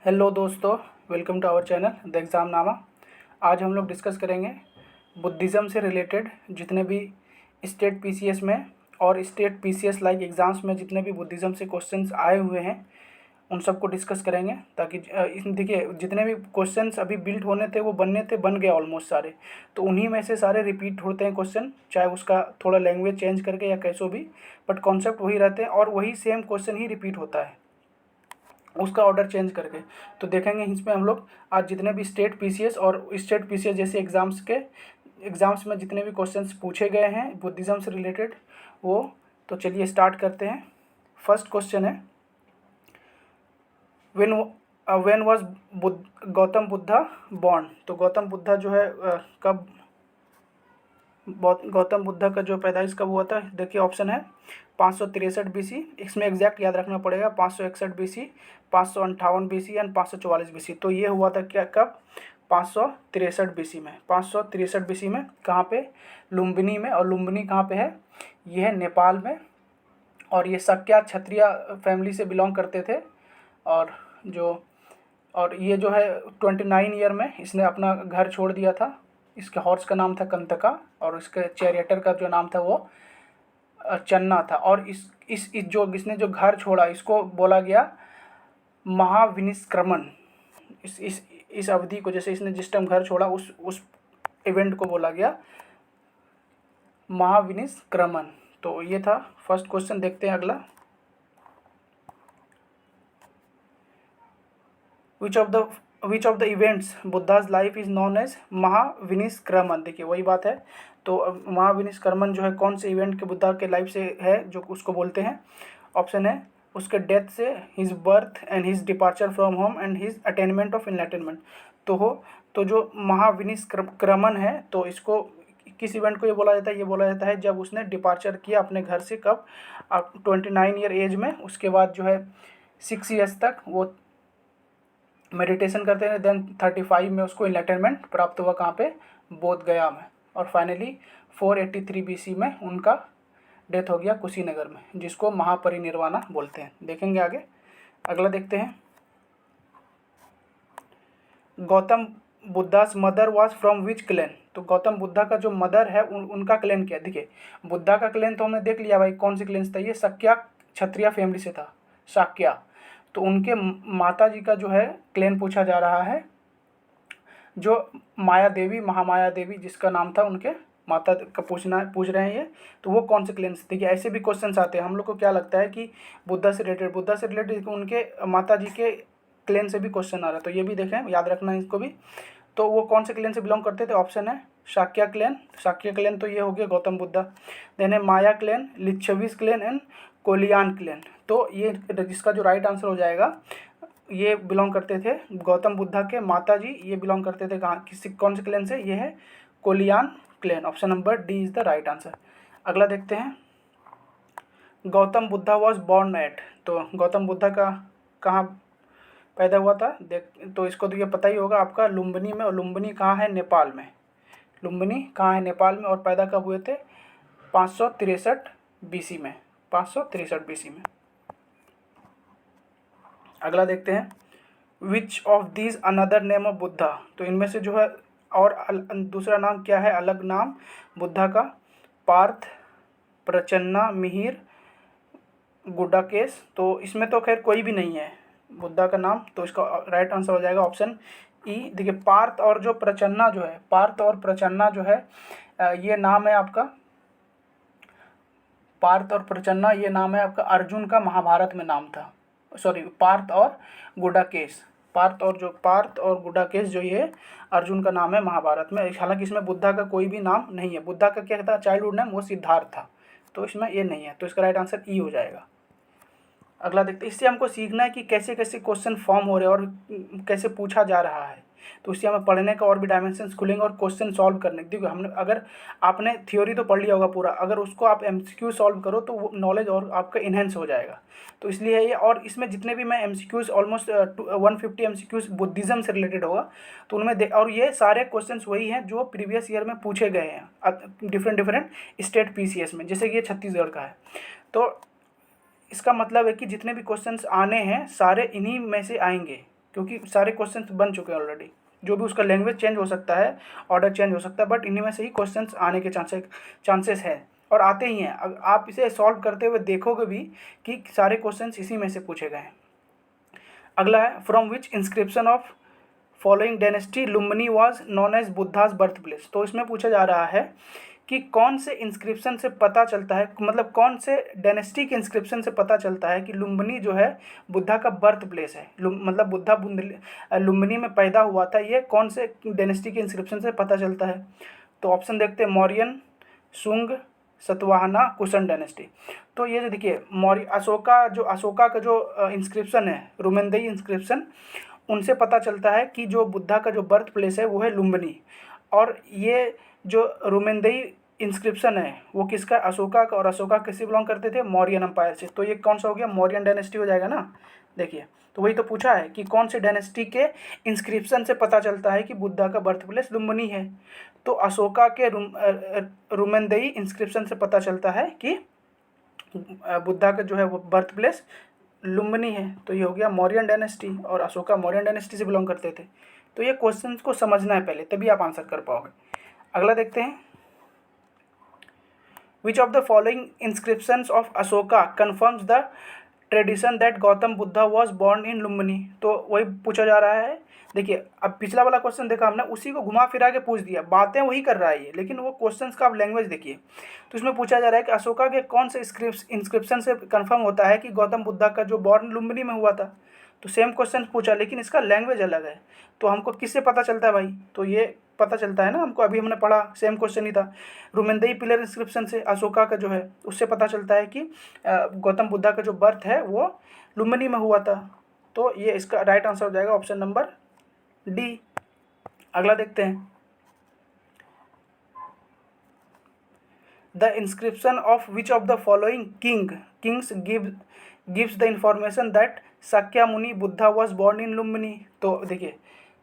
Hello दोस्तों, welcome to our channel the Examnama. आज हम लोग डिस्कस करेंगे बुद्धिज़्म से रिलेटेड जितने भी स्टेट पीसीएस में और स्टेट पीसीएस लाइक एग्ज़ाम्स में जितने भी बुद्धिज़्म से क्वेश्चंस आए हुए हैं उन सबको डिस्कस करेंगे, ताकि देखिए जितने भी क्वेश्चंस अभी बिल्ड होने थे वो बन गए ऑलमोस्ट सारे। तो उन्हीं में से सारे रिपीट होते हैं क्वेश्चन, चाहे उसका थोड़ा लैंग्वेज चेंज करके या कैसो भी, बट कॉन्सेप्ट वही रहते हैं और वही सेम क्वेश्चन ही रिपीट होता है, उसका ऑर्डर चेंज करके। तो देखेंगे इसमें हम लोग आज जितने भी स्टेट पीसीएस और स्टेट पीसीएस जैसे एग्ज़ाम्स में जितने भी क्वेश्चंस पूछे गए हैं बुद्धिज़्म से रिलेटेड वो। तो चलिए स्टार्ट करते हैं। फर्स्ट क्वेश्चन है, when was Gautam Buddha born. तो गौतम बुद्धा जो है कब गौतम बुद्धा का जो पैदाइश कब हुआ था? देखिए ऑप्शन है 563 बीसी, इसमें एग्जैक्ट याद रखना पड़ेगा, 561 बीसी, 558 बीसी एंड 544 बीसी। तो ये हुआ था क्या, कब? 563 बीसी में। 563 बीसी में कहाँ पे? लुम्बिनी में। और लुम्बिनी कहाँ पे है? ये है नेपाल में। और ये शक्या क्षत्रिय फैमिली से बिलोंग करते थे। और ये जो है 29 ईयर में इसने अपना घर छोड़ दिया था। इसके हॉर्स का नाम था कंतका और इसके चैरियटर का जो नाम था वो चन्ना था। और इसने जो घर छोड़ा इसको बोला गया महाविनिष्क्रमण। इस अवधि को, जैसे इसने जिस टाइम घर छोड़ा उस इवेंट को बोला गया महाविनिष्क्रमण। तो ये था फर्स्ट क्वेश्चन। देखते हैं अगला। Which of the events Buddha's life is known as Mahabhinishkramana. देखिए वही बात है। तो महाविनिष्क्रमण जो है कौन से इवेंट के बुद्धा के लाइफ से है जो उसको बोलते हैं? ऑप्शन है उसके डेथ से, his birth and his departure from home and his attainment of enlightenment. तो जो महाविनिष्क्रमण है तो इसको किस इवेंट को ये बोला जाता है? ये बोला जाता है जब उसने डिपार्चर किया अपने घर से। कब? 29 ईयर एज में। उसके बाद जो है 6 ईयर्स तक वो मेडिटेशन करते हैं। देन 35 में उसको इनलाइटनमेंट प्राप्त हुआ। कहाँ पे? बोध गया में। और फाइनली 483 बीसी में उनका डेथ हो गया कुशीनगर में, जिसको महापरिनिर्वाणा बोलते हैं। देखेंगे आगे। अगला देखते हैं। Gautam Buddhas mother was from which clan. तो गौतम बुद्धा का जो मदर है उनका क्लैन क्या? देखिए बुद्धा का क्लैन तो हमने देख लिया भाई, कौन सी क्लैन से था? ये शक्या क्षत्रिय फैमिली से था, शाक्या। तो उनके माता जी का जो है क्लैन पूछा जा रहा है, जो माया देवी, महामाया देवी जिसका नाम था, उनके माता का पूछ रहे हैं ये। तो वो कौन से क्लैन से? देखिए ऐसे भी क्वेश्चंस आते हैं। हम लोग को क्या लगता है कि बुद्धा से रिलेटेड उनके माता जी के क्लैन से भी क्वेश्चन आ रहा है। तो ये भी देखें, याद रखना है इसको भी। तो वो कौन से क्लैन से बिलोंग करते थे? ऑप्शन है शाक्या क्लैन। शाक्या क्लैन तो ये हो गया गौतम बुद्धा। देन है माया clan, लिच्छवीस clan and Kolian clan. तो ये जिसका जो राइट आंसर हो जाएगा, ये बिलोंग करते थे गौतम बुद्धा के माता जी, ये बिलोंग करते थे कहाँ, कौन से क्लैन से? ये है Koliyan clan. Option number D is the right answer. अगला देखते हैं। Gautam Buddha was born at. तो गौतम बुद्धा का कहाँ पैदा हुआ था? तो इसको तो ये पता ही होगा आपका, लुम्बिनी में। और लुम्बिनी कहाँ है? नेपाल में। लुम्बिनी कहाँ है? नेपाल में। और पैदा कब हुए थे? 563 बीसी में। 563 बीसी में। अगला देखते हैं। Which of these another name of Buddha. तो इनमें से जो है और दूसरा नाम क्या है, अलग नाम बुद्धा का? पार्थ, प्रचन्ना, मिहिर, गुडाकेश। तो इसमें तो खैर कोई भी नहीं है बुद्धा का नाम, तो इसका राइट आंसर हो जाएगा ऑप्शन ई। देखिए पार्थ और जो प्रचन्ना जो है, पार्थ और प्रचन्ना जो है ये नाम है आपका, पार्थ और प्रचन्ना ये नाम है आपका अर्जुन का महाभारत में नाम था। सॉरी, पार्थ और गुडाकेश। पार्थ और गुडाकेश जो ये अर्जुन का नाम है महाभारत में। हालांकि इसमें बुद्धा का कोई भी नाम नहीं है। बुद्धा का क्या था चाइल्डहुड नेम? वो सिद्धार्थ था। तो इसमें ये नहीं है, तो इसका राइट आंसर ई हो जाएगा। अगला देखते हैं। इससे हमको सीखना है कि कैसे कैसे क्वेश्चन फॉर्म हो रहे हैं और कैसे पूछा जा रहा है। तो इससे हमें पढ़ने का और भी डायमेंशंस खुलेंगे और क्वेश्चन सॉल्व करने। देखिए हमने, अगर आपने थ्योरी तो पढ़ लिया होगा पूरा, अगर उसको आप एमसीक्यू सॉल्व करो तो वो नॉलेज और आपका इन्हेंस हो जाएगा। तो इसलिए ये, और इसमें जितने भी मैं एमसीक्यूज ऑलमोस्ट 150 एमसीक्यूज बुद्धिज़्म से रिलेटेड होगा, तो उनमें और ये सारे क्वेश्चन वही हैं जो प्रीवियस ईयर में पूछे गए हैं डिफरेंट स्टेट पीसीएस में, जैसे कि ये छत्तीसगढ़ का है। तो इसका मतलब है कि जितने भी क्वेश्चंस आने हैं सारे इन्हीं में से आएंगे, क्योंकि सारे क्वेश्चंस बन चुके हैं ऑलरेडी। जो भी उसका लैंग्वेज चेंज हो सकता है, ऑर्डर चेंज हो सकता है, बट इन्हीं में से ही क्वेश्चंस आने के चांसेस हैं और आते ही हैं। आप इसे सॉल्व करते हुए देखोगे भी कि सारे क्वेश्चंस इसी में से पूछे गए हैं। अगला है from which inscription of following dynasty Lumbini was known as Buddha's birth place. तो इसमें पूछा जा रहा है कि कौन से इंस्क्रिप्शन से पता चलता है, मतलब कौन से डायनेस्टी के इंस्क्रिप्शन से पता चलता है कि लुम्बिनी जो है बुद्धा का बर्थ प्लेस है, मतलब बुद्धा लुम्बिनी में पैदा हुआ था। ये कौन से डायनेस्टी के इंस्क्रिप्शन से पता चलता है? तो ऑप्शन देखते हैं, मौर्यन, शुंग, सतवाहना, कुषाण डायनेस्टी। तो ये जो देखिए मौर्य अशोका का जो इंस्क्रिप्शन है, रुमेंदई इंस्क्रिप्शन, उनसे पता चलता है कि जो बुद्धा का जो बर्थ प्लेस है वो है लुम्बिनी। और ये जो रुमेंदई इंस्क्रिप्शन है वो किसका? अशोका का। और अशोका किससे बिलोंग करते थे? मौर्यन एम्पायर से। तो ये कौन सा हो गया? मौर्यन डायनेस्टी हो जाएगा ना। देखिए तो वही तो पूछा है कि कौन से डायनेस्टी के इंस्क्रिप्शन से पता चलता है कि बुद्धा का बर्थ प्लेस लुम्बिनी है। तो अशोका के रुमेंदई इंस्क्रिप्शन से पता चलता है कि बुद्धा का जो है वो बर्थ प्लेस लुम्बिनी है। तो ये हो गया मौर्यन डायनेस्टी, और अशोका मौर्यन डायनेस्टी से बिलोंग करते थे। तो ये क्वेश्चन को समझना है पहले, तभी आप आंसर कर पाओगे। अगला देखते हैं, which of the following inscriptions of Ashoka confirms the tradition that Gautam Buddha was born in Lumbini. तो वही पूछा जा रहा है। देखिए अब पिछला वाला क्वेश्चन देखा हमने, उसी को घुमा फिरा के पूछ दिया, बातें वही कर रहा है ये, लेकिन वो क्वेश्चंस का आप लैंग्वेज देखिए। तो इसमें पूछा जा रहा है कि अशोका के कौन से इंस्क्रिप्शन से कंफर्म होता है कि गौतम बुद्धा का जो बॉर्न लुम्बिनी में हुआ था। तो सेम क्वेश्चन पूछा, लेकिन इसका लैंग्वेज अलग है। तो हमको किससे पता चलता है भाई? तो ये पता चलता है ना हमको, अभी हमने पढ़ा, सेम क्वेश्चन ही था। रुमेंदई पिलर इंस्क्रिप्शन से अशोका का जो है उससे पता चलता है कि गौतम बुद्धा का जो बर्थ है वो लुम्बिनी में हुआ था। तो ये इसका राइट आंसर हो जाएगा ऑप्शन नंबर डी। अगला देखते हैं, the inscription of which of the following kings gives the information that Shakya Muni Buddha was born in Lumbini. तो देखिए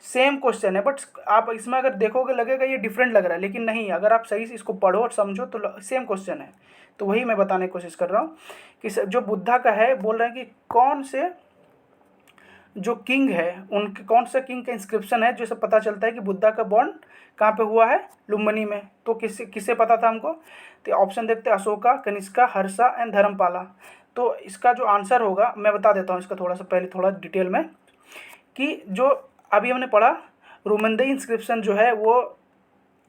सेम क्वेश्चन है, बट आप इसमें अगर देखोगे लगेगा ये डिफरेंट लग रहा है, लेकिन नहीं, अगर आप सही से इसको पढ़ो और समझो तो सेम क्वेश्चन है। तो वही मैं बताने की कोशिश कर रहा हूँ कि जो बुद्धा का है, बोल रहे हैं कि कौन से जो किंग है, उनके कौन सा किंग का इंस्क्रिप्शन है जिससे पता चलता है कि बुद्धा का बॉर्न कहाँ पे हुआ है? लुम्बिनी में। तो किससे पता था हमको? तो ऑप्शन देखते हैं, अशोका, कनिष्का, हर्षा एंड धर्मपाला। तो इसका जो आंसर होगा मैं बता देता हूँ इसका थोड़ा सा पहले, थोड़ा डिटेल में, कि जो अभी हमने पढ़ा रुमेंदई इंस्क्रिप्शन जो है वो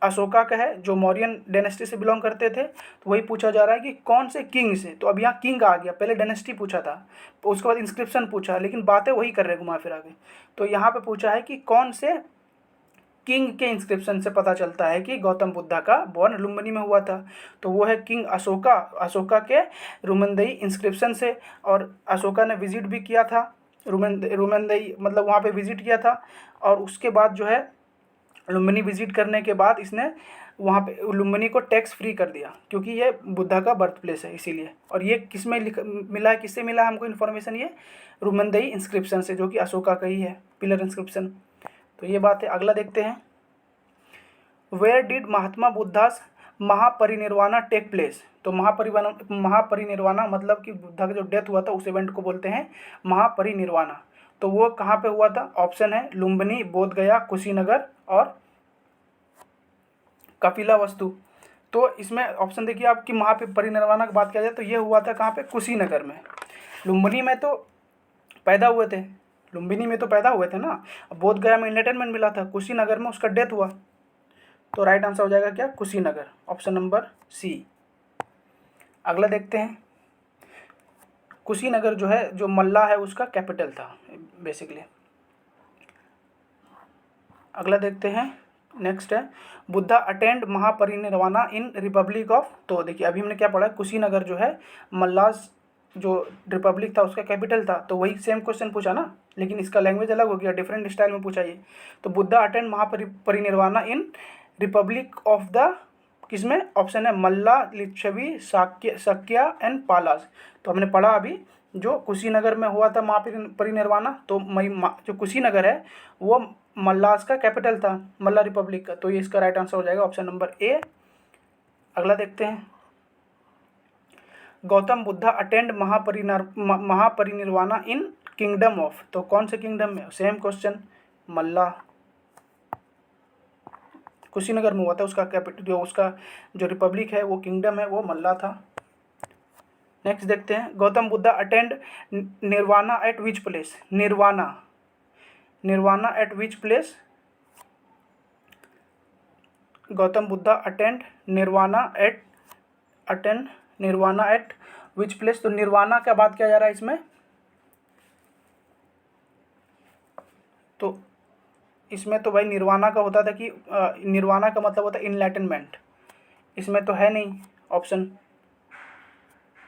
अशोका का है, जो मौर्यन डायनेस्टी से बिलोंग करते थे। तो वही पूछा जा रहा है कि कौन से किंग से। तो अब यहाँ किंग आ गया, पहले डायनेस्टी पूछा था, तो उसके बाद इंस्क्रिप्शन पूछा, लेकिन बातें वही कर रहे घुमा फिरा के। तो यहाँ पे पूछा है कि कौन से किंग के इंस्क्रिप्शन से पता चलता है कि गौतम बुद्धा का बॉर्न लुम्बिनी में हुआ था। तो वो है किंग अशोका, अशोका के रुमेंदई इंस्क्रिप्शन से। और अशोका ने विजिट भी किया था रुमेंदई, मतलब वहाँ पे विजिट किया था। और उसके बाद जो है लुम्बिनी विजिट करने के बाद इसने वहाँ पे लुम्बिनी को टैक्स फ्री कर दिया, क्योंकि ये बुद्धा का बर्थ प्लेस है इसीलिए। और ये किस में मिला है, किससे मिला हमको इन्फॉर्मेशन? ये रुमेंदई इंस्क्रिप्शन से, जो कि अशोका का ही है, पिलर इंस्क्रिप्शन। तो ये बात है। अगला देखते हैं, where did Mahatma Buddha's Mahaparinirvana take place. तो महापरिनिर्वाणा मतलब कि बुद्धा का जो डेथ हुआ था उस इवेंट को बोलते हैं महापरिनिर्वाणा। तो वो कहाँ पे हुआ था? ऑप्शन है लुम्बिनी, बोधगया, कुशीनगर और कपिलावस्तु। तो इसमें ऑप्शन देखिए आपकी महापरिनिर्वाणा की बात किया जाए तो ये हुआ था कहाँ पे? कुशीनगर में। लुम्बिनी में तो पैदा हुए थे, लुम्बिनी में तो पैदा हुए थे ना। बोधगया में एंटरटेनमेंट मिला था, कुशीनगर में उसका डेथ हुआ। तो राइट आंसर हो जाएगा क्या? Kushinagar, option number C. अगला देखते हैं, कुशीनगर जो है, जो मल्ला है उसका कैपिटल था बेसिकली। अगला देखते हैं, नेक्स्ट है, Buddha attend Mahaparinirvana in Republic of. तो देखिए अभी हमने क्या पढ़ा, कुशीनगर जो है मल्लास जो रिपब्लिक था उसका कैपिटल था। तो वही सेम क्वेश्चन पूछा ना, लेकिन इसका लैंग्वेज अलग हो गया, डिफरेंट स्टाइल में पूछा ये। तो Buddha attend Mahaparinirvana in Republic of the, किसमें? ऑप्शन है मल्ला, लिच्छवी, शक्या एंड पालास। तो हमने पढ़ा अभी जो कुशीनगर में हुआ था महापरिनिर्वाणा, तो जो कुशीनगर है वो मल्लास का कैपिटल था, मल्ला रिपब्लिक का। तो ये इसका राइट आंसर हो जाएगा ऑप्शन नंबर ए। अगला देखते हैं, Gautam Buddha attend Mahaparinirvana in kingdom of, तो कौन से किंगडम में, सेम क्वेश्चन, मल्ला, कुशीनगर में हुआ था, उसका कैपिटल जो उसका जो रिपब्लिक है वो किंगडम है वो मल्ला था। नेक्स्ट देखते हैं, Gautam Buddha attend nirvana at which place, nirvana, nirvana at which place, Gautam Buddha attend nirvana at which place, तो निर्वाणा का बात किया जा रहा है इसमें, तो इसमें तो भाई निर्वाणा का होता था कि निर्वाणा का मतलब होता है इनलाइटनमेंट, इसमें तो है नहीं ऑप्शन,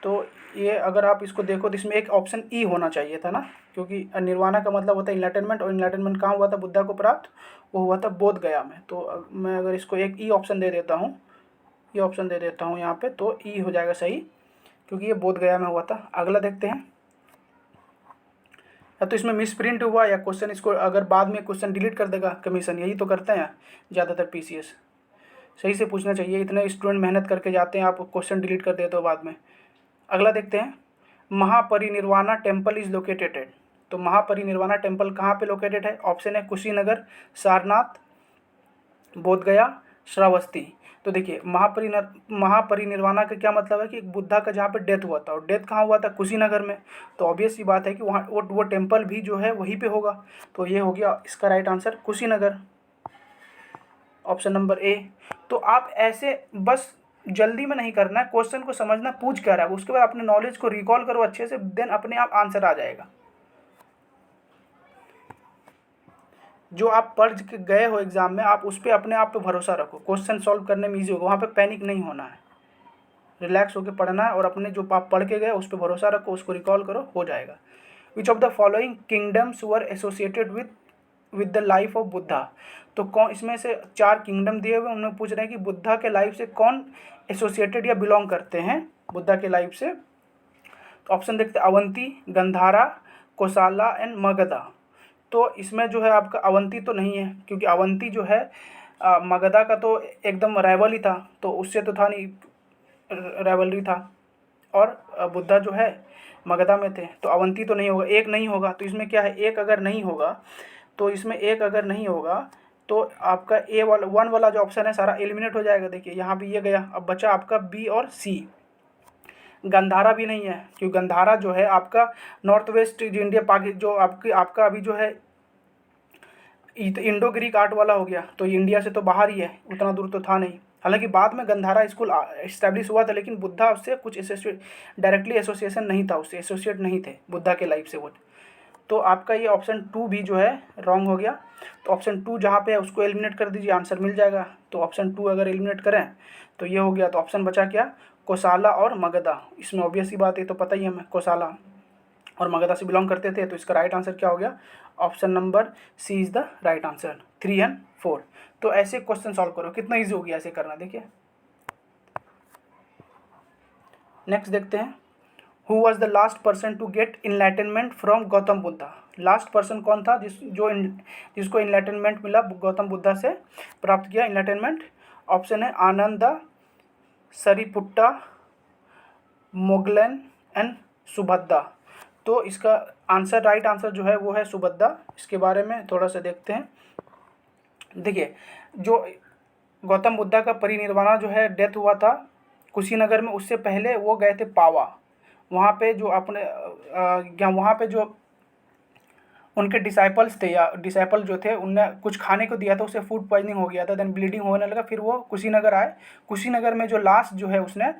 तो ये अगर आप इसको देखो तो इसमें एक ऑप्शन ई होना चाहिए था ना, क्योंकि निर्वाणा का मतलब होता है इनलाइटनमेंट, और इनलाइटनमेंट कहाँ हुआ था बुद्धा को प्राप्त, वो हुआ था बोध गया में, तो मैं अगर इसको एक ई ऑप्शन दे देता हूँ, ये ऑप्शन दे देता हूँ यहाँ पे, तो ई हो जाएगा सही, क्योंकि ये बोध गया में हुआ था। अगला देखते हैं, या तो इसमें मिस प्रिंट हुआ या क्वेश्चन इसको अगर बाद में क्वेश्चन डिलीट कर देगा कमीशन, यही तो करते हैं ज़्यादातर पीसीएस, सही से पूछना चाहिए, इतने स्टूडेंट मेहनत करके जाते हैं, आप क्वेश्चन डिलीट कर देते हो बाद में। अगला देखते हैं, Mahaparinirvana temple is located at, तो महापरिनिर्वाणा टेम्पल कहाँ पे लोकेटेड है, ऑप्शन है कुशीनगर, सारनाथ, बोधगया, श्रावस्ती। तो देखिए महापरिनिर्वाणा का क्या मतलब है कि बुद्धा का जहाँ पे डेथ हुआ था, और डेथ कहाँ हुआ था, कुशीनगर में, तो ऑब्वियस सी बात है कि वहाँ वो टेम्पल भी जो है वहीं पे होगा, तो ये हो गया इसका right answer Kushinagar, option number A. तो आप ऐसे बस जल्दी में नहीं करना है, क्वेश्चन को समझना पूछ क्या रहा है, उसके बाद अपने नॉलेज को रिकॉल करो अच्छे से, देन अपने आप आंसर आ जाएगा। जो आप पढ़ के गए हो एग्जाम में, आप उस पर अपने आप पे भरोसा रखो, क्वेश्चन सॉल्व करने में ईजी होगा, वहाँ पे पैनिक नहीं होना है, रिलैक्स होकर पढ़ना है, और अपने जो आप पढ़ के गए उस पर भरोसा रखो, उसको रिकॉल करो, हो जाएगा। विच of the following kingdoms were associated with the life of Buddha, तो कौन इसमें से 4 किंगडम दिए हुए, उन्हें पूछ रहे हैं कि बुद्धा के लाइफ से कौन एसोसिएटेड या बिलोंग करते हैं बुद्धा के लाइफ से, तो ऑप्शन देखते हैं, अवंती, गंधारा, कोसाला एंड मगधा। तो इसमें जो है आपका अवंती तो नहीं है, क्योंकि अवंती जो है मगधा का तो एकदम राइवल ही था, तो उससे तो था नहीं, राइवलरी था, और बुद्धा जो है मगधा में थे, तो अवंती तो नहीं होगा, एक नहीं होगा, तो इसमें क्या है, एक अगर नहीं होगा, तो इसमें एक अगर नहीं होगा तो आपका ए वाला 1 वाला जो ऑप्शन है सारा एलिमिनेट हो जाएगा। देखिए यहाँ भी ये गया, अब बचा आपका बी और सी। गंधारा भी नहीं है, क्योंकि गंधारा जो है आपका नॉर्थ वेस्ट जो इंडिया जो आपका अभी जो है इंडो ग्रीक आर्ट वाला हो गया, तो ये इंडिया से तो बाहर ही है, उतना दूर तो था नहीं। हालांकि बाद में गंधारा स्कूल इस्टेब्लिश हुआ था, लेकिन बुद्धा उससे कुछ डायरेक्टली एसोसिएशन नहीं था, उससे एसोसिएट नहीं थे बुद्धा के लाइफ से वो। तो आपका ये ऑप्शन 2 भी जो है रॉन्ग हो गया, तो ऑप्शन 2 जहाँ पे है उसको एलिमिनेट कर दीजिए, आंसर मिल जाएगा। तो ऑप्शन 2 अगर एलिमिनेट करें तो ये हो गया, तो ऑप्शन बचा क्या, कोसाला और मगधा। इसमें ऑब्वियस ही बात है, तो पता ही है हमें कोसाला और मगधा से बिलोंग करते थे, तो इसका राइट आंसर क्या हो गया, option number C is the right answer, 3 और 4। तो ऐसे क्वेश्चन सॉल्व करो, कितना ईजी हो गया ऐसे करना, देखिए। नेक्स्ट देखते हैं, who was the last person to get enlightenment from Gautam Buddha. Last person कौन था जिसको इनलाइटनमेंट मिला, गौतम बुद्धा से प्राप्त किया इनलाइटनमेंट। ऑप्शन है आनंद, सरीपुट्टा, मोगलन एंड सुभद्दा। तो इसका आंसर, राइट आंसर जो है वो है सुभद्दा। इसके बारे में थोड़ा सा देखते हैं। देखिए, जो गौतम बुद्धा का परिनिर्वाण जो है डेथ हुआ था कुशीनगर में, उससे पहले वो गए थे पावा, वहाँ पे जो अपने वहाँ पे जो उनके डिसाइपल्स थे, या डिसाइपल जो थे, उनने कुछ खाने को दिया था, उससे फूड पॉइजनिंग हो गया था, देन ब्लीडिंग होने लगा, फिर वो कुशीनगर आए। कुशीनगर में जो लास्ट जो है उसने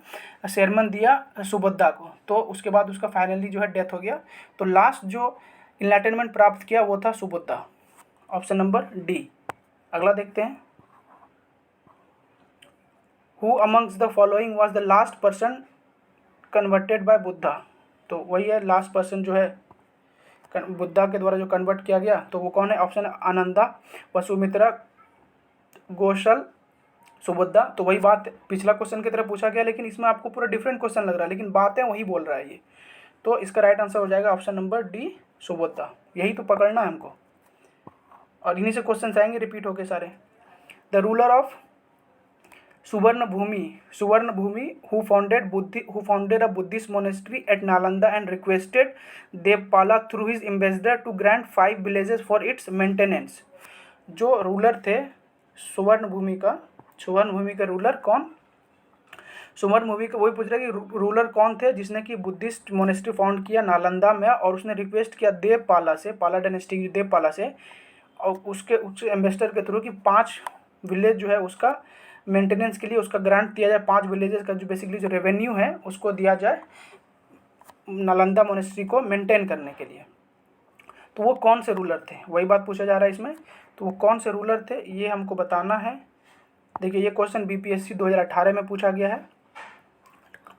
शेरमन दिया सुभद्दा को, तो उसके बाद उसका फाइनली जो है डेथ हो गया। तो लास्ट जो इनलाइटनमेंट प्राप्त किया वो था सुभद्दा, ऑप्शन नंबर डी। अगला देखते हैं, who amongst the following was the last person converted bye Buddha. तो वही है लास्ट पर्सन जो है बुद्धा के द्वारा जो कन्वर्ट किया गया, तो वो कौन है, ऑप्शन आनंदा, वसुमित्रा, गोशल, सुबुद्धा। तो वही बात पिछला क्वेश्चन की तरह पूछा गया, लेकिन इसमें आपको पूरा डिफरेंट क्वेश्चन लग रहा है, लेकिन बातें वही बोल रहा है ये। तो इसका राइट आंसर हो जाएगा ऑप्शन नंबर डी, सुबुद्धा। यही तो पकड़ना है हमको, और इन्हीं से क्वेश्चन आएंगे रिपीट होके सारे। The ruler of Suvarnabhumi, who founded a Buddhist monastery at Nalanda and requested Devpala through his ambassador to grant 5 villages for its maintenance. जो रूलर थे सुवर्णभूमि का रूलर कौन? सुवर्णभूमि का वही पूछ रहा है कि रूलर कौन थे जिसने कि बुद्धिस्ट मोनेस्ट्री फाउंड किया नालंदा में, और उसने रिक्वेस्ट किया देवपाला से, पाला डायनेस्टी देवपाला से, और उसके उच्च एम्बेसडर के थ्रू कि 5 विलेज जो है उसका मेंटेनेंस के लिए उसका ग्रांट दिया जाए, 5 विलेजेस का जो बेसिकली जो रेवेन्यू है उसको दिया जाए नालंदा मोनेस्ट्री को मेंटेन करने के लिए। तो वो कौन से रूलर थे, वही बात पूछा जा रहा है इसमें। तो वो कौन से रूलर थे ये हमको बताना है। देखिए ये क्वेश्चन बीपीएससी 2018 में पूछा गया है।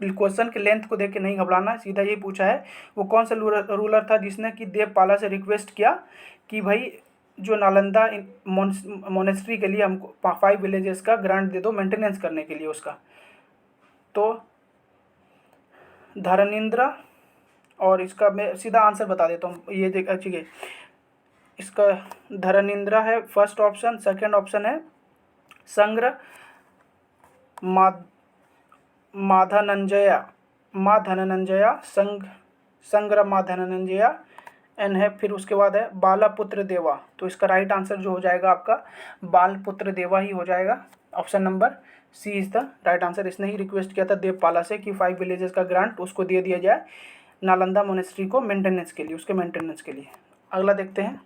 क्वेश्चन के लेंथ को देख के नहीं घबराना है, सीधा ये पूछा है वो कौन सा रूलर था जिसने कि देवपाला से रिक्वेस्ट किया कि भाई जो नालंदा मोनेस्ट्री के लिए हमको 5 विलेजेस का ग्रांट दे दो मेंटेनेंस करने के लिए उसका। तो धरनिंद्र, और इसका मैं सीधा आंसर बता देता हूँ, ये देखिए इसका धरनिंद्र है फर्स्ट ऑप्शन। सेकंड ऑप्शन है संग्र माधनंजया संग्र माधनंजया एन है। फिर उसके बाद है बालपुत्र देवा। तो इसका राइट आंसर जो हो जाएगा आपका बालपुत्र देवा ही हो जाएगा। Option number C is the right answer. इसने ही रिक्वेस्ट किया था देवपाला से कि 5 विलेजेस का ग्रांट उसको दे दिया जाए नालंदा मोनेस्ट्री को मेंटेनेंस के लिए, उसके मेंटेनेंस के लिए। अगला देखते हैं,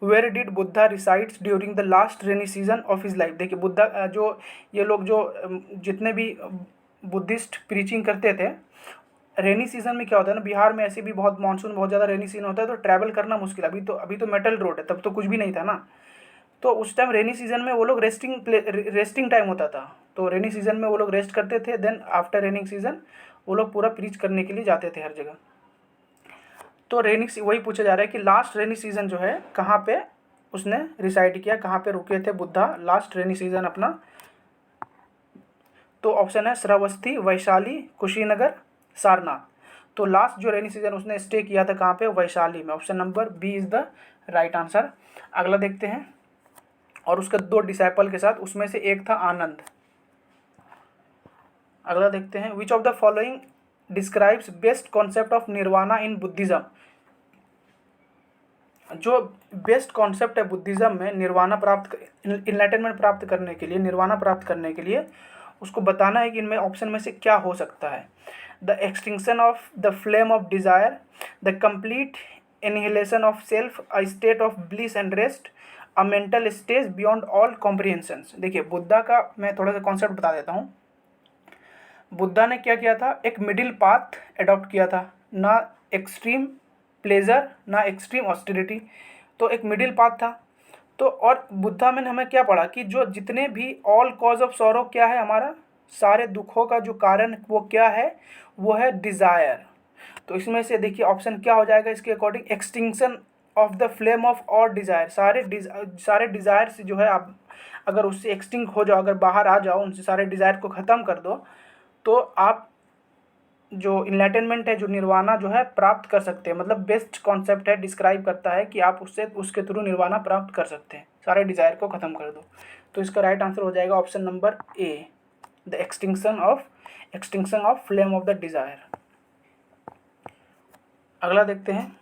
where did Buddha resides during the last rainy season of his life. देखिए बुद्धा जो ये लोग जो जितने भी बुद्धिस्ट प्रीचिंग करते थे, रेनी सीजन में क्या होता है ना, बिहार में ऐसे भी बहुत मानसून बहुत ज़्यादा रेनी सीजन होता है तो ट्रैवल करना मुश्किल। अभी तो मेटल रोड है, तब तो कुछ भी नहीं था ना। तो उस टाइम रेनी सीजन में वो लोग रेस्टिंग टाइम होता था, तो रेनी सीजन में वो लोग रेस्ट करते थे। देन आफ्टर रेनिंग सीजन वो लोग पूरा प्रीच करने के लिए जाते थे हर जगह। तो वही पूछा जा रहा है कि लास्ट रेनी सीजन जो है कहाँ पे उसने रिसाइड किया, कहाँ पे रुके थे बुद्धा लास्ट रेनी सीजन अपना। तो ऑप्शन है श्रावस्ती, वैशाली, कुशीनगर, सारनाथ। तो लास्ट जो रेनी सीजन उसने स्टे किया था कहाँ पे, वैशाली में। Option number B is the right answer. अगला देखते हैं, और उसके 2 डिसाइपल के साथ, उसमें से एक था आनंद। अगला देखते हैं, which of the following describes best concept of nirvana in Buddhism. जो बेस्ट कॉन्सेप्ट है बुद्धिज्म में निर्वाणा इनलाइटनमेंट प्राप्त करने के लिए, निर्वाणा प्राप्त करने के लिए, उसको बताना है कि इनमें ऑप्शन में से क्या हो सकता है। The extinction of the flame of desire, the complete annihilation of self, a state of bliss and rest, a mental stage beyond all comprehensions. देखिए बुद्धा का मैं थोड़ा सा कॉन्सेप्ट बता देता हूँ। बुद्धा ने क्या किया था, एक मिडिल पाथ एडॉप्ट किया था, ना एक्सट्रीम प्लेजर ना एक्सट्रीम ऑस्टेरिटी, तो एक मिडिल पाथ था। तो और बुद्धा में हमें क्या पढ़ा कि जो जितने भी ऑल कॉज ऑफ सॉरो क्या है, हमारा सारे दुखों का जो कारण वो क्या है, वो है डिज़ायर। तो इसमें से देखिए ऑप्शन क्या हो जाएगा इसके according, extinction of the flame of और डिज़ायर। सारे डिज़ायर से जो है आप अगर उससे एक्सटिंक्ट हो जाओ, अगर बाहर आ जाओ, उनसे सारे डिज़ायर को ख़त्म कर दो, तो आप जो इनलाइटनमेंट है, जो निर्वाणा जो है प्राप्त कर सकते हैं। मतलब बेस्ट कॉन्सेप्ट है, डिस्क्राइब करता है कि आप उसके थ्रू निर्वाणा प्राप्त कर सकते हैं, सारे डिज़ायर को ख़त्म कर दो। तो इसका राइट आंसर हो जाएगा option number A, the extinction of flame of the desire. अगला देखते हैं,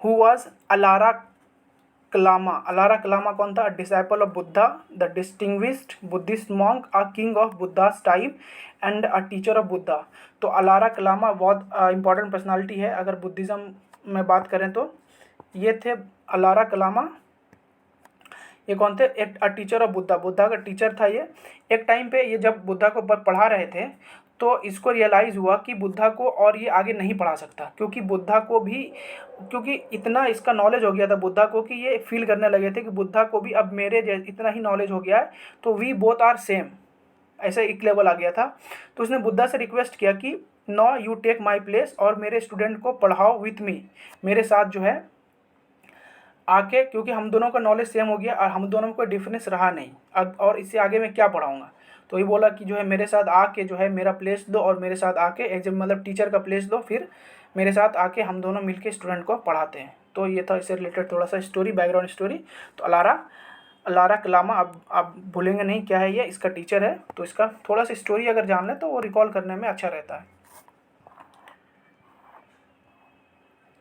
हु वाज अलारा कलामा। अलारा कलामा कौन था, disciple of Buddha, the distinguished Buddhist monk, a king of Buddhas time and a teacher of Buddha. तो ALARA कलामा बहुत important personality है अगर Buddhism में बात करें तो। ये थे अलारा कलामा। ये कौन थे, एक टीचर ऑफ बुद्धा का टीचर था ये। एक टाइम पे ये जब बुद्धा को पढ़ा रहे थे तो इसको रियलाइज़ हुआ कि बुद्धा को और ये आगे नहीं पढ़ा सकता, क्योंकि इतना इसका नॉलेज हो गया था बुद्धा को कि ये फील करने लगे थे कि बुद्धा को भी अब मेरे इतना ही नॉलेज हो गया है, तो वी बोथ आर सेम, ऐसा एक लेवल आ गया था। तो उसने बुद्धा से रिक्वेस्ट किया कि no you take my place और मेरे स्टूडेंट को पढ़ाओ विथ मी, मेरे साथ जो है आके, क्योंकि हम दोनों का नॉलेज सेम हो गया और हम दोनों में कोई डिफरेंस रहा नहीं, अब और इससे आगे मैं क्या पढ़ाऊँगा। तो ये बोला कि जो है मेरे साथ आके जो है मेरा प्लेस दो, और मेरे साथ आके एज मतलब टीचर का प्लेस दो, फिर मेरे साथ आके हम दोनों मिलके स्टूडेंट को पढ़ाते हैं। तो ये था इससे रिलेटेड थोड़ा सा स्टोरी, बैकग्राउंड स्टोरी। तो अलारा लारा लामा, आप भूलेंगे नहीं क्या है ये, इसका टीचर है। तो इसका थोड़ा सा स्टोरी अगर जान लें तो वो रिकॉल करने में अच्छा रहता है,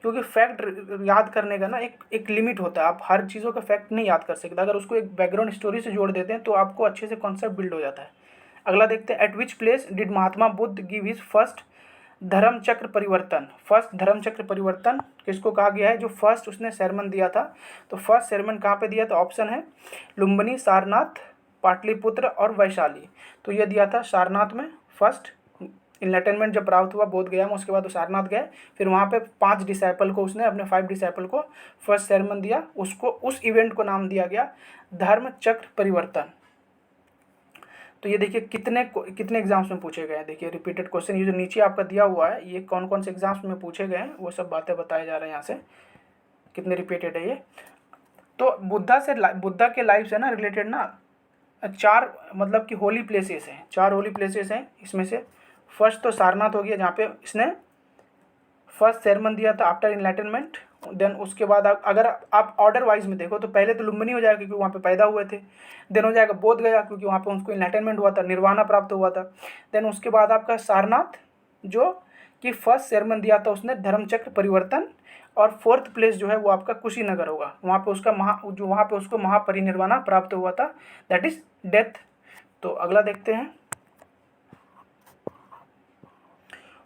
क्योंकि फैक्ट याद करने का ना एक लिमिट होता है। आप हर चीज़ों का फैक्ट नहीं याद कर सकते, अगर उसको एक बैकग्राउंड स्टोरी से जोड़ देते हैं तो आपको अच्छे से कॉन्सेप्ट बिल्ड हो जाता है। अगला देखते हैं, eight which place did Mahatma Buddha give his first धर्म चक्र परिवर्तन। फर्स्ट धर्म चक्र परिवर्तन किसको कहा गया है, जो फर्स्ट उसने सेरेमन दिया था। तो फर्स्ट सेरेमन कहाँ पे दिया था, ऑप्शन है लुम्बिनी, सारनाथ, पाटलिपुत्र और वैशाली। तो ये दिया था सारनाथ में। फर्स्ट इनलाइटनमेंट जब प्राप्त हुआ बोध गया में, उसके बाद वो सारनाथ गए, फिर वहाँ पे 5 डिसाइपल को उसने, अपने 5 डिसाइपल को फर्स्ट सेरेमन दिया। उसको उस इवेंट को नाम दिया गया धर्म चक्र परिवर्तन। तो ये देखिए कितने एग्जाम्स में पूछे गए हैं। देखिए रिपीटेड क्वेश्चन, ये जो नीचे आपका दिया हुआ है ये कौन कौन से एग्जाम्स में पूछे गए हैं वो सब बातें बताए जा रहे हैं यहाँ से, कितने रिपीटेड है ये। तो बुद्धा के लाइफ से ना रिलेटेड ना 4 मतलब कि होली प्लेसेस हैं, 4 होली प्लेसेस हैं। इसमें से फर्स्ट तो सारनाथ हो गया, जहाँ पे इसने फर्स्ट सेरेमन दिया था आफ्टर इनलाइटनमेंट। देन उसके बाद अगर आप ऑर्डर वाइज में देखो तो पहले तो लुम्बिनी हो जाएगा क्योंकि वहाँ पे पैदा हुए थे। देन हो जाएगा बोध गया क्योंकि वहाँ पे उनको इनलाइटनमेंट हुआ था, निर्वाणा प्राप्त हुआ था। देन उसके बाद आपका सारनाथ जो कि फर्स्ट सेरेमन दिया था उसने धर्मचक्र परिवर्तन। और फोर्थ प्लेस जो है वो आपका कुशीनगर होगा, वहाँ पे उसका वहाँ पे उसको महापरिनिर्वाणा प्राप्त हुआ था, दैट इज डेथ। तो अगला देखते हैं,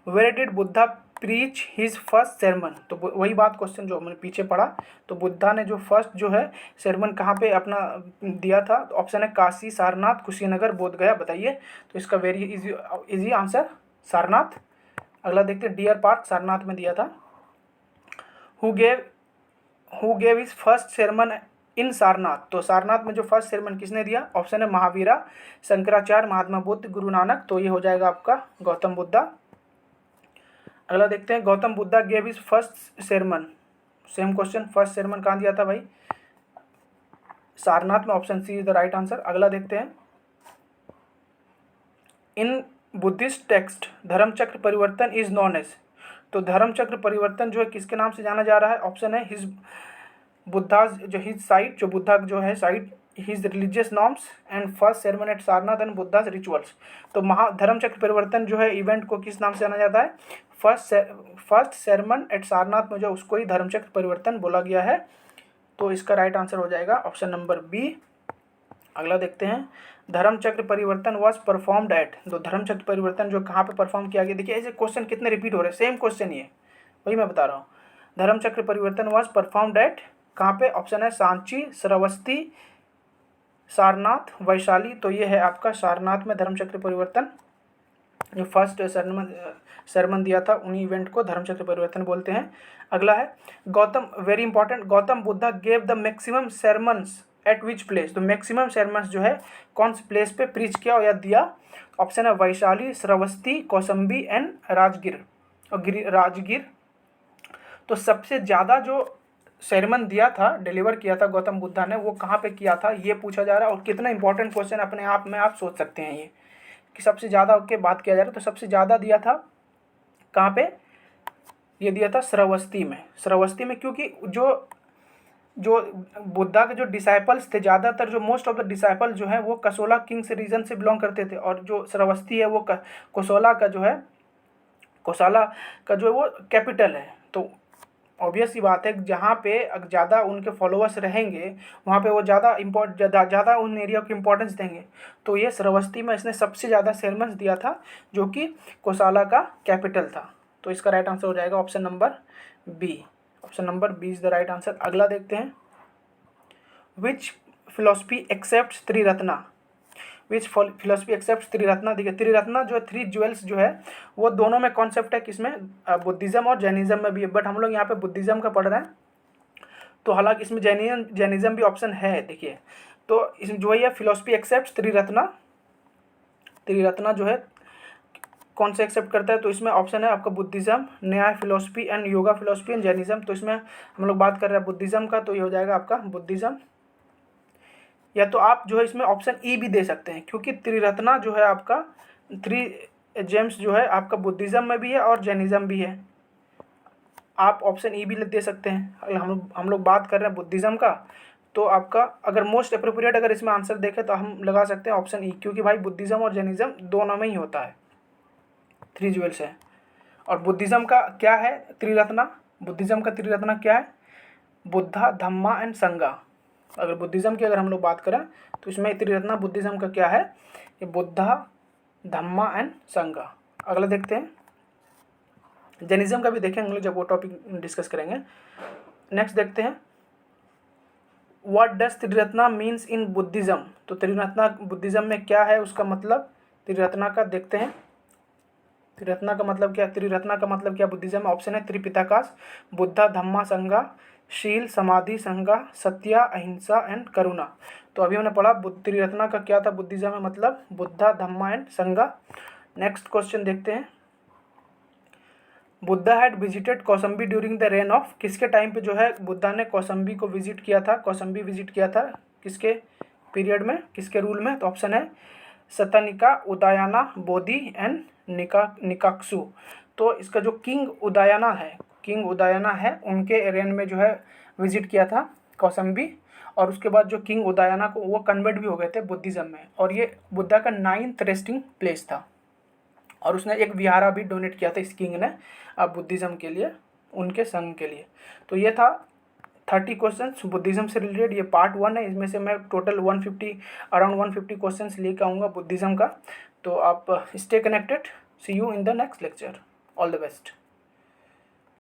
where did Buddha preach his first sermon. तो वही बात क्वेश्चन जो मैंने पीछे पढ़ा, तो बुद्धा ने जो फर्स्ट जो है सेरेमन कहाँ पे अपना दिया था, तो ऑप्शन है काशी, सारनाथ, कुशीनगर, बोध गया। बताइए। तो इसका वेरी इजी आंसर सारनाथ। अगला देखते हैं, डियर पार्क सारनाथ में दिया था। Who gave his first sermon इन सारनाथ। तो सारनाथ में जो फर्स्ट सेरेमन किसने दिया, ऑप्शन है महावीरा, शंकराचार्य, महात्मा बुद्ध, गुरु नानक। तो ये हो जाएगा आपका गौतम बुद्धा। अगला देखते हैं, Gautam Buddha gave his first sermon. Same question, first sermon कहाँ दिया था भाई, सारनाथ में। Option C is the right answer. अगला देखते हैं, इन बुद्धिस्ट टेक्स्ट धर्मचक्र परिवर्तन इज नॉन एज। तो धर्मचक्र परिवर्तन जो है किसके नाम से जाना जा रहा है, ऑप्शन है हिज बुद्धा जो हिज साइट, जो बुद्धा जो है site, his religious norms and first sermon at Sarnath and Buddha's rituals. तो धर्मचक्र परिवर्तन जो है इवेंट को किस नाम से जाना जाता है, फर्स्ट सेरेमन एट सारनाथ में जो उसको ही धर्मचक्र परिवर्तन बोला गया है। तो इसका राइट आंसर हो जाएगा ऑप्शन नंबर बी। अगला देखते हैं, धर्मचक्र परिवर्तन वाज परफॉर्म्ड एट। तो धर्मचक्र परिवर्तन जो कहाँ पे परफॉर्म किया गया, देखिए ऐसे क्वेश्चन कितने रिपीट हो रहे हैं, सेम क्वेश्चन ये वही मैं बता रहा हूँ। धर्मचक्र परिवर्तन वाज परफॉर्म्ड एट कहाँ पे, ऑप्शन है सांची, श्रावस्ती, सारनाथ, वैशाली। तो ये है आपका सारनाथ में धर्मचक्र परिवर्तन जो फर्स्ट सेरेमन दिया था, उन्हीं इवेंट को धर्मचक्र परिवर्तन बोलते हैं। अगला है Gautam, very important, Gautam Buddha gave the maximum sermons at which place. तो मैक्सिमम सेरेमन्स जो है कौन से प्लेस पे प्रीच किया या दिया, ऑप्शन है वैशाली, श्रावस्ती, कौसंबी एंड राजगीर राजगीर। तो सबसे ज़्यादा जो सेरेमन दिया था, डिलीवर किया था गौतम बुद्धा ने, वो कहाँ पे किया था ये पूछा जा रहा है। और कितना इंपॉर्टेंट क्वेश्चन अपने आप में आप सोच सकते हैं ये, कि सबसे ज़्यादा के बात किया जा रहा है। तो सबसे ज़्यादा दिया था कहाँ पे, ये दिया था श्रावस्ती में। श्रावस्ती में क्योंकि जो बुद्धा के जो डिसाइपल्स थे, ज़्यादातर जो मोस्ट ऑफ द डिसाइपल जो है वो कसोला किंग्स रीजन से बिलोंग करते थे। और जो श्रावस्ती है वो कोसला का जो है वो कैपिटल है। तो ऑब्वियस सी बात है जहाँ पे ज़्यादा उनके फॉलोअर्स रहेंगे वहाँ पे वो ज़्यादा उन एरिया को इम्पोर्टेंस देंगे। तो ये श्रावस्ती में इसने सबसे ज़्यादा सेरेमन्स दिया था जो कि कोसला का कैपिटल था। तो इसका राइट आंसर हो जाएगा option number B. Option number B is the right answer. अगला देखते हैं, which philosophy accept Triratna. Which philosophy accept Triratna. देखिए त्रिरत्ना जो है, 3 ज्वेल्स जो है वो दोनों में कॉन्सेप्ट है, किसमें, बुद्धिज़्म और जैनिज़्म में भी है। बट हम लोग यहाँ पे बुद्धिज़्म का पढ़ रहे हैं, तो हालांकि इसमें जैनिज़्म भी ऑप्शन है। देखिए तो इसमें जो है फिलोसफी एक्सेप्ट त्रिरत्ना जो है कौन से एक्सेप्ट करता है, तो इसमें ऑप्शन है आपका बुद्धिज़्म, न्याय philosophy and yoga philosophy and Jainism. तो इसमें हम लोग बात कर रहे हैं बुद्धिज़्म का, तो ये हो जाएगा आपका बुद्धिज़्म। या तो आप जो है इसमें ऑप्शन ई भी दे सकते हैं, क्योंकि त्रिरत्ना जो है आपका 3 जेम्स जो है आपका बुद्धिज़्म में भी है और जैनिज़्म भी है। आप ऑप्शन ई भी दे सकते हैं। हम लोग बात कर रहे हैं बुद्धिज़्म का, तो आपका अगर मोस्ट अप्रोप्रिएट अगर इसमें आंसर देखें तो हम लगा सकते हैं ऑप्शन ई, क्योंकि भाई बुद्धिज़्म और जैनिज़्म दोनों में ही होता है, 3 ज्वेल्स है। और बुद्धिज़्म का क्या है त्रिरत्ना, बुद्धिज़्म का त्रिरत्ना क्या है, बुद्धा, धम्मा एंड संघा। अगर बुद्धिज़्म की अगर हम लोग बात करें तो इसमें त्रिरत्ना बुद्धिज़्म का क्या है, ये बुद्धा, धम्मा एंड संघा। अगला देखते हैं, जैनिज़्म का भी देखेंगे हम लोग जब वो टॉपिक डिस्कस करेंगे। नेक्स्ट देखते हैं, what does Triratna means in Buddhism. तो त्रिरत्ना बुद्धिज़्म में क्या है उसका मतलब, त्रिरत्ना का देखते हैं, त्रिरत्ना का मतलब क्या, त्रिरत्ना का मतलब क्या बुद्धिज़्म में। ऑप्शन है त्रिपिताकाश, बुद्धा, धम्मा, संघा, शील, समाधि, संघा, सत्य, अहिंसा एंड करुणा। तो अभी हमने पढ़ा त्रिरत्ना का क्या था बुद्धिज़्म में, मतलब बुद्धा, धम्मा एंड संघा। नेक्स्ट क्वेश्चन देखते हैं, Buddha had visited Kosambi during the rain of, किसके टाइम पे जो है बुद्धा ने कौसम्बी को विजिट किया था, कौसम्बी विजिट किया था किसके पीरियड में, किसके रूल में। तो ऑप्शन है सतनिका, उदयना, बोधि एंड निकाक्सु। तो इसका जो किंग उदयना है, किंग उदयना है उनके रेन में जो है विजिट किया था कौसम्बी। और उसके बाद जो किंग उदयना को वो कन्वर्ट भी हो गए थे बुद्धिज़्म में, और ये बुद्धा का 9th रेस्टिंग प्लेस था। और उसने एक विहारा भी डोनेट किया था इस किंग ने बुद्धिज़्म के लिए, उनके संघ के लिए। तो ये था 30 क्वेश्चंस बुद्धिज़्म से रिलेटेड, ये पार्ट 1 है। इसमें से मैं टोटल 150 अराउंड 150 क्वेश्चंस लेकर आऊँगा बुद्धिज़्म का। तो आप stay connected, see you in the next lecture, all the best.